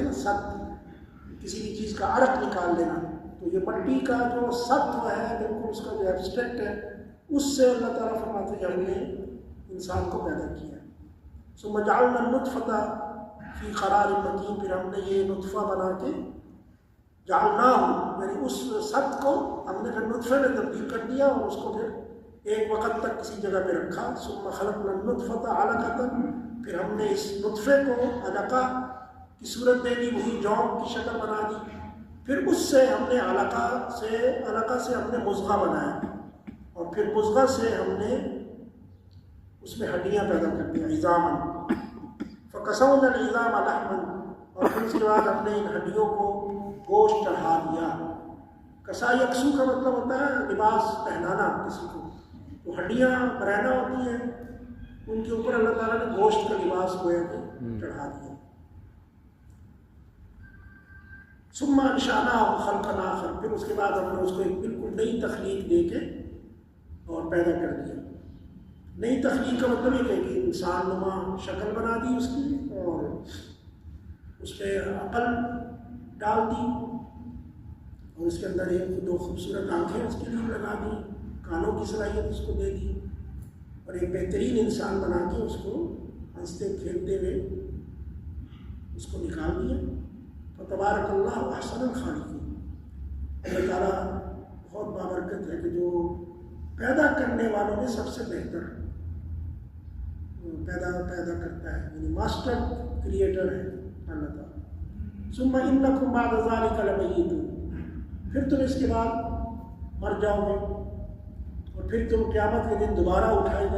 نا ست، کسی بھی چیز کا عرق نکال لینا، تو یہ مٹی کا جو ستو ہے بالکل اس کا جو ایبسٹریکٹ ہے، اس سے اللہ تعالیٰ فرماتے ہیں ہم نے انسان کو پیدا کیا۔ ثم جعلنا النطفة فی قرار مکین، پھر ہم نے یہ نطفہ بنا کے جعلناہ یعنی اس ست کو ہم نے پھر نطفے میں تبدیل کر دیا اور اس کو پھر ایک وقت تک کسی جگہ پہ رکھا۔ ثم خلقنا النطفة علقة، پھر ہم نے اس نطفے کو علقہ کی صورت دے دی، وہی جوب کی شکل بنا دی، پھر اس سے ہم نے علقہ سے ہم نے مضغہ بنایا، اور پھر مضغہ سے ہم نے اس میں ہڈیاں پیدا کر دیا، عظاما فکسونا العظام لحما، اور پھر اس کے بعد ہم نے ان ہڈیوں کو گوشت چڑھا دیا۔ کسا یکسو کا مطلب ہوتا ہے لباس پہنانا کسی کو، تو ہڈیاں برہنہ ہوتی ہیں، ان کے اوپر اللہ تعالیٰ نے گوشت کا لباس گویا کہ چڑھا دیا۔ ثم انشأناه خلقا آخر، پھر اس کے بعد ہم نے اس کو ایک بالکل نئی تخلیق دے کے اور پیدا کر دیا۔ نئی تخلیق کا مطلب یہ ہے کہ انسان نما شکل بنا دی اس کی، اور اس پہ عقل ڈال دی، اور اس کے اندر ایک دو خوبصورت آنکھیں اس کے لیے لگا دی، کانوں کی صلاحیت اس کو دے دی، اور ایک بہترین انسان بنا کے اس کو ہنستے کھیلتے ہوئے اس کو نکال دیا۔ فتبارک اللہ احسن الخالقین، اللہ تعالیٰ بہت بابرکت ہے کہ جو پیدا کرنے والوں میں سب سے بہتر پیدا کرتا ہے، یعنی ماسٹر کریٹر ہے اللہ تعالیٰ۔ ثم انکم بعد ذلک لمیتون، پھر تم اس کے بعد مر جاؤ گے، اور پھر تم قیامت کے دن دوبارہ اٹھائے جاؤ